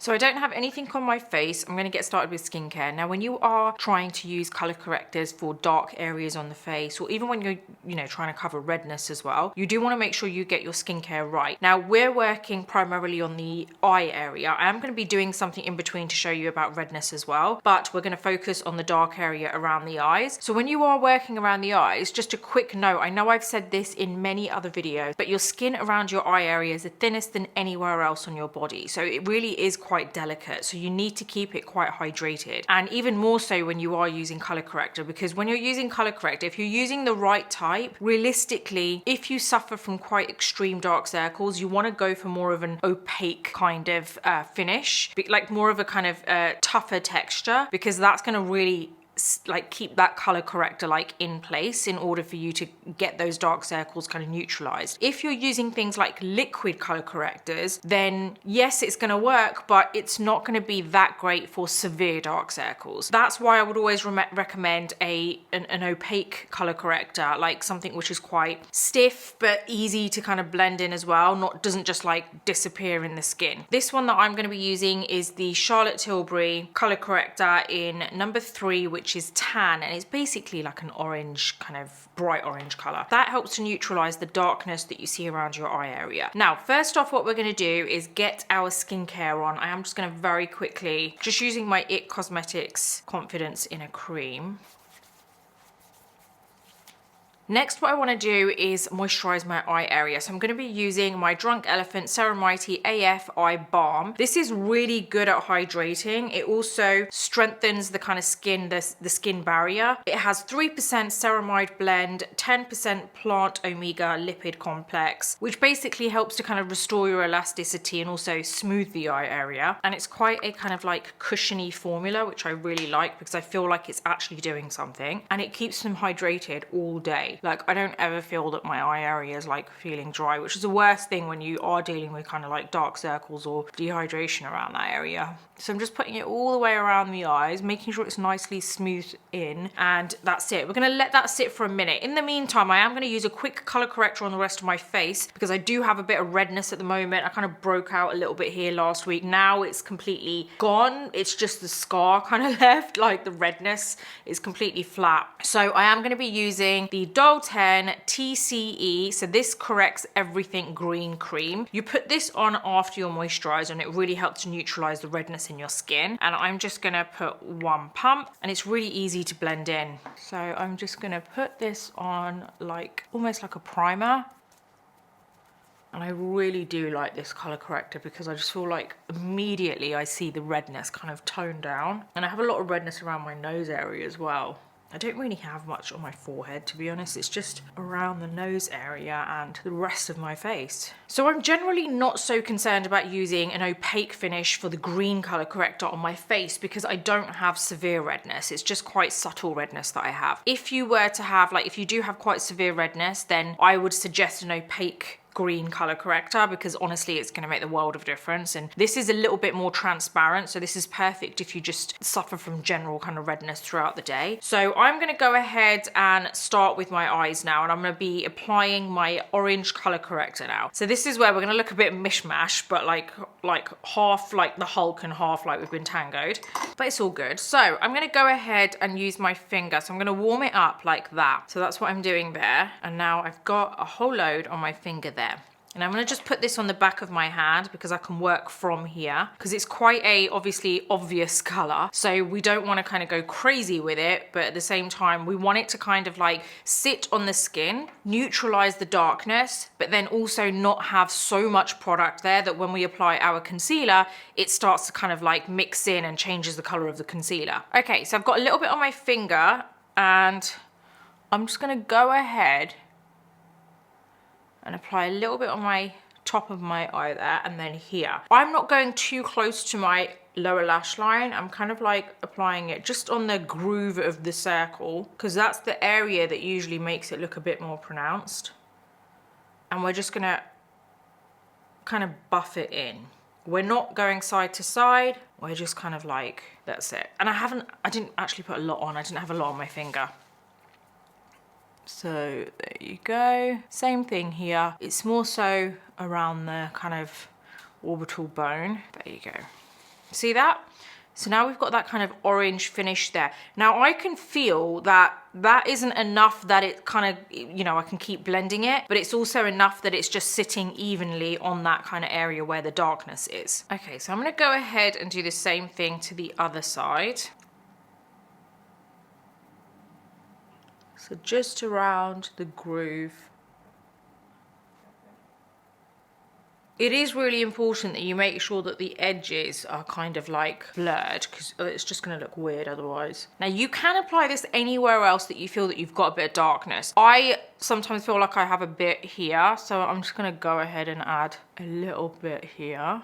So I don't have anything on my face. I'm going to get started with skincare. Now, when you are trying to use color correctors for dark areas on the face, or even when you're, trying to cover redness as well, you do want to make sure you get your skincare right. Now, we're working primarily on the eye area. I am going to be doing something in between to show you about redness as well, but we're going to focus on the dark area around the eyes. So when you are working around the eyes, just a quick note, I know I've said this in many other videos, but your skin around your eye area is the thinnest than anywhere else on your body. So it really is quite delicate. So you need to keep it quite hydrated. And even more so when you are using color corrector, because when you're using color corrector, if you're using the right type, realistically, if you suffer from quite extreme dark circles, you want to go for more of an opaque kind of finish, like more of a kind of tougher texture, because that's going to really keep that color corrector in place in order for you to get those dark circles kind of neutralized. If you're using things like liquid color correctors, then yes, it's going to work, but it's not going to be that great for severe dark circles. That's why I would always recommend an opaque color corrector, like something which is quite stiff but easy to kind of blend in as well, doesn't just disappear in the skin. This one that I'm going to be using is the Charlotte Tilbury color corrector in number 3, which is tan, and it's basically like an orange, kind of bright orange color. That helps to neutralize the darkness that you see around your eye area. Now, first off, what we're going to do is get our skincare on. I am just going to very quickly, just using my IT Cosmetics Confidence in a Cream. Next, what I want to do is moisturize my eye area. So I'm going to be using my Drunk Elephant Ceramide AF Eye Balm. This is really good at hydrating. It also strengthens the kind of skin, the skin barrier. It has 3% ceramide blend, 10% plant omega lipid complex, which basically helps to kind of restore your elasticity and also smooth the eye area. And it's quite a kind of cushiony formula, which I really like because I feel like it's actually doing something. And it keeps them hydrated all day. I don't ever feel that my eye area is feeling dry, which is the worst thing when you are dealing with kind of dark circles or dehydration around that area. So I'm just putting it all the way around the eyes, making sure it's nicely smoothed in, and that's it. We're going to let that sit for a minute. In the meantime, I am going to use a quick color corrector on the rest of my face because I do have a bit of redness at the moment. I kind of broke out a little bit here last week. Now it's completely gone. It's just the scar kind of left, the redness is completely flat. So I am going to be using the Doll 10 TCE. So this corrects everything green cream. You put this on after your moisturizer and it really helps to neutralize the redness in your skin. And I'm just gonna put 1 pump, and it's really easy to blend in. So I'm just gonna put this on almost like a primer. And I really do like this color corrector because I just feel like immediately I see the redness kind of tone down. And I have a lot of redness around my nose area as well. I don't really have much on my forehead, to be honest. It's just around the nose area and the rest of my face. So I'm generally not so concerned about using an opaque finish for the green color corrector on my face because I don't have severe redness. It's just quite subtle redness that I have. If you were to have, if you do have quite severe redness, then I would suggest an opaque green color corrector because honestly it's going to make the world of difference. And this is a little bit more transparent, so this is perfect if you just suffer from general kind of redness throughout the day. So I'm going to go ahead and start with my eyes now, and I'm going to be applying my orange color corrector now. So this is where we're going to look a bit mishmash, but like half like the Hulk and half like we've been tangoed, but it's all good. So I'm going to go ahead and use my finger. So I'm going to warm it up like that. So that's what I'm doing there, and now I've got a whole load on my finger there. And I'm going to just put this on the back of my hand because I can work from here because it's quite a obvious color. So we don't want to kind of go crazy with it, but at the same time we want it to kind of sit on the skin, neutralize the darkness, but then also not have so much product there that when we apply our concealer, it starts to kind of mix in and changes the color of the concealer. Okay, so I've got a little bit on my finger and I'm just going to go ahead and apply a little bit on my top of my eye there and then here. I'm not going too close to my lower lash line. I'm kind of applying it just on the groove of the circle because that's the area that usually makes it look a bit more pronounced. And we're just gonna kind of buff it in. We're not going side to side. We're just kind of that's it. And I didn't actually put a lot on. I didn't have a lot on my finger. So there you go. Same thing here. It's more so around the kind of orbital bone. There you go. See that? So now we've got that kind of orange finish there. Now I can feel that that isn't enough that it kind of, you know, I can keep blending it, but it's also enough that it's just sitting evenly on that kind of area where the darkness is. Okay, so I'm gonna go ahead and do the same thing to the other side. So just around the groove. It is really important that you make sure that the edges are kind of like blurred, because it's just going to look weird otherwise. Now you can apply this anywhere else that you feel that you've got a bit of darkness. I sometimes feel like I have a bit here, so I'm just going to go ahead and add a little bit here.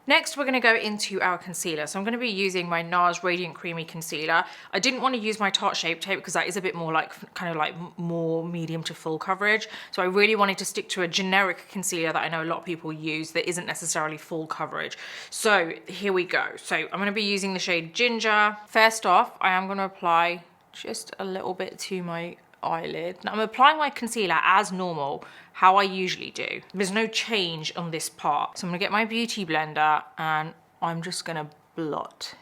Next, we're going to go into our concealer. So I'm going to be using my NARS Radiant Creamy Concealer. I didn't want to use my Tarte Shape Tape because that is a bit more like, kind of like more medium to full coverage. So I really wanted to stick to a generic concealer that I know a lot of people use that isn't necessarily full coverage. So here we go. So I'm going to be using the shade Ginger. First off, I am going to apply just a little bit to my eyelid. Now I'm applying my concealer as normal, how I usually do. There's no change on this part. So I'm gonna get my beauty blender and I'm just gonna blot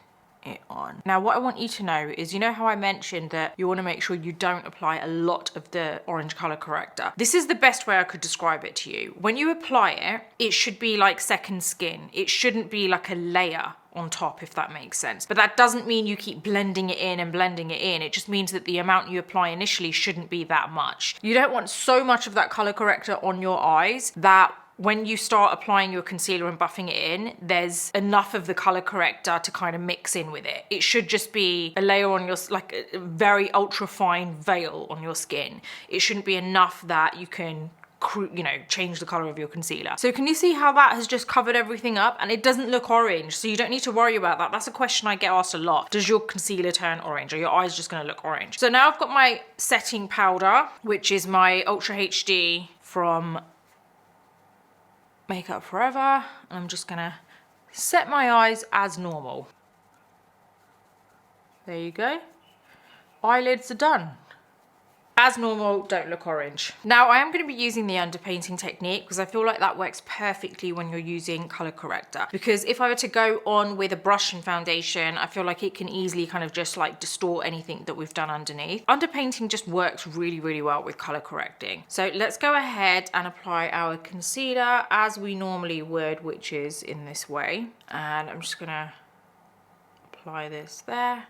it on. Now what I want you to know is, you know how I mentioned that you want to make sure you don't apply a lot of the orange color corrector? This is the best way I could describe it to you. When you apply it, it should be like second skin. It shouldn't be like a layer on top, if that makes sense. But that doesn't mean you keep blending it in and blending it in. It just means that the amount you apply initially shouldn't be that much. You don't want so much of that color corrector on your eyes that when you start applying your concealer and buffing it in, there's enough of the color corrector to kind of mix in with it. It should just be a layer on your, like a very ultra fine veil on your skin. It shouldn't be enough that you can, you know, change the color of your concealer. So can you see how that has just covered everything up and it doesn't look orange? So you don't need to worry about that. That's a question I get asked a lot. Does your concealer turn orange? Are your eyes just gonna look orange? So now I've got my setting powder, which is my Ultra HD from Makeup Forever. And I'm just gonna set my eyes as normal. There you go. Eyelids are done. As normal, don't look orange. Now I am going to be using the underpainting technique because I feel like that works perfectly when you're using color corrector. Because if I were to go on with a brush and foundation, I feel like it can easily kind of just like distort anything that we've done underneath. Underpainting just works really, really well with color correcting. So let's go ahead and apply our concealer as we normally would, which is in this way. And I'm just gonna apply this there.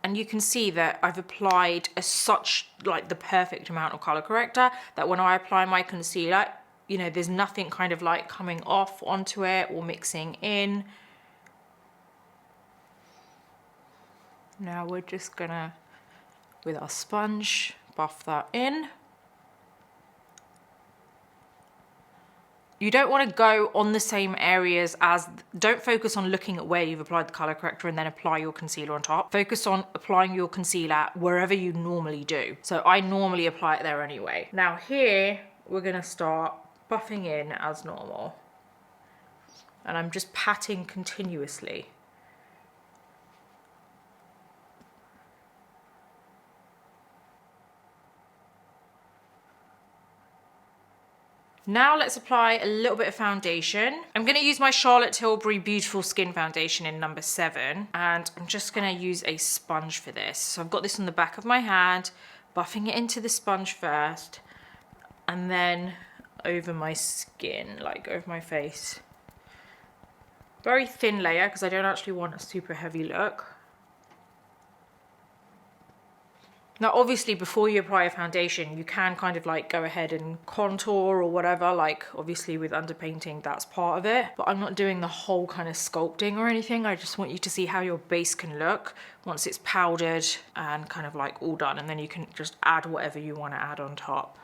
And you can see that I've applied such like the perfect amount of color corrector that when I apply my concealer, you know, there's nothing kind of like coming off onto it or mixing in. Now we're just gonna, with our sponge, buff that in. You don't want to go on the same areas as, don't focus on looking at where you've applied the color corrector and then apply your concealer on top. Focus on applying your concealer wherever you normally do. So I normally apply it there anyway. Now here, we're gonna start buffing in as normal. And I'm just patting continuously. Now let's apply a little bit of foundation. I'm gonna use my Charlotte Tilbury Beautiful Skin Foundation in number 7, and I'm just gonna use a sponge for this. So I've got this on the back of my hand, buffing it into the sponge first, and then over my skin, like over my face. Very thin layer, because I don't actually want a super heavy look. Now obviously before you apply a foundation, you can kind of like go ahead and contour or whatever, like obviously with underpainting that's part of it, but I'm not doing the whole kind of sculpting or anything. I just want you to see how your base can look once it's powdered and kind of like all done, and then you can just add whatever you want to add on top.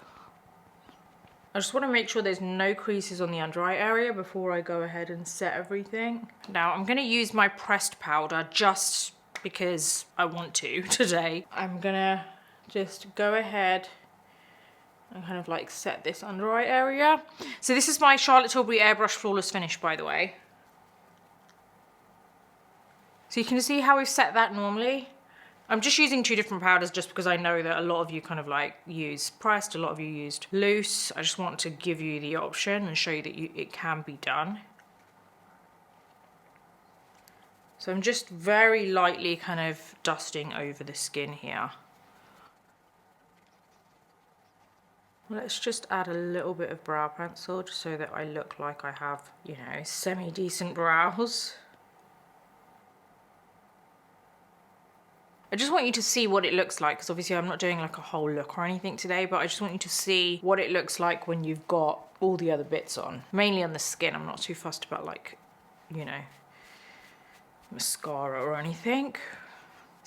I just want to make sure there's no creases on the under eye area before I go ahead and set everything. Now I'm going to use my pressed powder just because I want to today. I'm gonna just go ahead and kind of like set this under eye area. So this is my Charlotte Tilbury Airbrush Flawless Finish, by the way. So you can see how we've set that normally. I'm just using 2 different powders just because I know that a lot of you kind of like use pressed, a lot of you used loose. I just want to give you the option and show you that it can be done. So I'm just very lightly kind of dusting over the skin here. Let's just add a little bit of brow pencil just so that I look like I have, you know, semi-decent brows. I just want you to see what it looks like, because obviously I'm not doing like a whole look or anything today, but I just want you to see what it looks like when you've got all the other bits on. Mainly on the skin. I'm not too fussed about, like, you know, mascara or anything.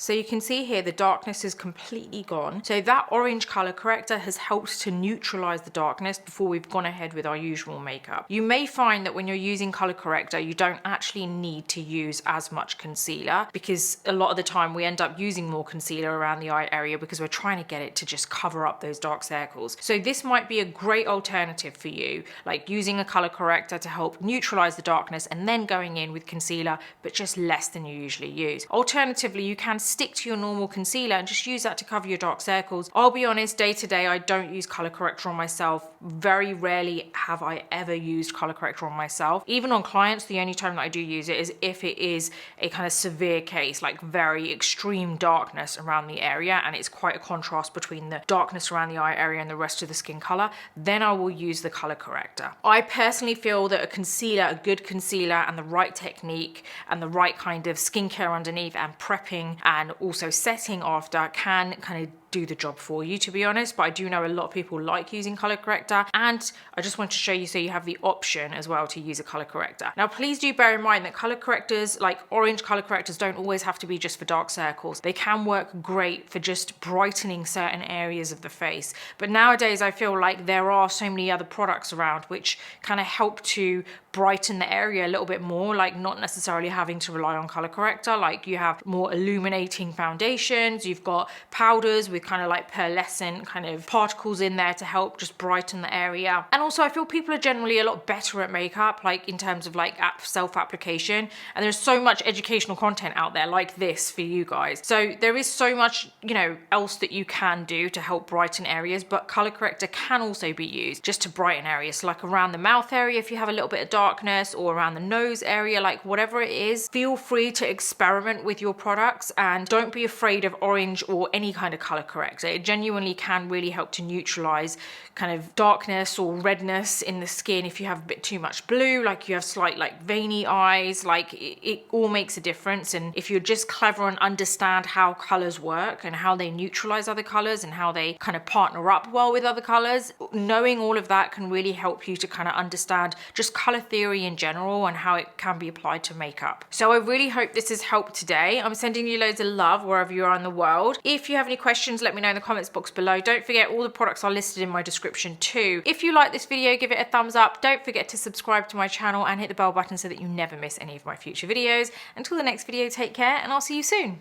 So you can see here the darkness is completely gone. So that orange color corrector has helped to neutralize the darkness before we've gone ahead with our usual makeup. You may find that when you're using color corrector, you don't actually need to use as much concealer, because a lot of the time we end up using more concealer around the eye area because we're trying to get it to just cover up those dark circles. So this might be a great alternative for you, like using a color corrector to help neutralize the darkness and then going in with concealer, but just less than you usually use. Alternatively, you can stick to your normal concealer and just use that to cover your dark circles. I'll be honest, day to day I don't use color corrector on myself. Very rarely have I ever used color corrector on myself. Even on clients, the only time that I do use it is if it is a kind of severe case, like very extreme darkness around the area and it's quite a contrast between the darkness around the eye area and the rest of the skin color, then I will use the color corrector. I personally feel that a concealer, a good concealer and the right technique and the right kind of skincare underneath and prepping and also setting after can kind of do the job for you, to be honest. But I do know a lot of people like using color corrector, and I just want to show you so you have the option as well to use a color corrector. Now please do bear in mind that color correctors, like orange color correctors, don't always have to be just for dark circles. They can work great for just brightening certain areas of the face, but nowadays I feel like there are so many other products around which kind of help to brighten the area a little bit more, like not necessarily having to rely on color corrector. Like you have more illuminating foundations, you've got powders with kind of like pearlescent kind of particles in there to help just brighten the area. And also I feel people are generally a lot better at makeup, like in terms of like self-application, and there's so much educational content out there like this for you guys. So there is so much, you know, else that you can do to help brighten areas, but color corrector can also be used just to brighten areas. So like around the mouth area, if you have a little bit of darkness, or around the nose area, like whatever it is, feel free to experiment with your products and don't be afraid of orange or any kind of color corrector. It genuinely can really help to neutralize kind of darkness or redness in the skin. If you have a bit too much blue, like you have slight like veiny eyes, like it all makes a difference. And if you're just clever and understand how colors work and how they neutralize other colors and how they kind of partner up well with other colors, knowing all of that can really help you to kind of understand just color theory in general and how it can be applied to makeup. So I really hope this has helped today. I'm sending you loads of love wherever you are in the world. If you have any questions, let me know in the comments box below. Don't forget, all the products are listed in my description too. If you like this video, give it a thumbs up. Don't forget to subscribe to my channel and hit the bell button so that you never miss any of my future videos. Until the next video, take care and I'll see you soon.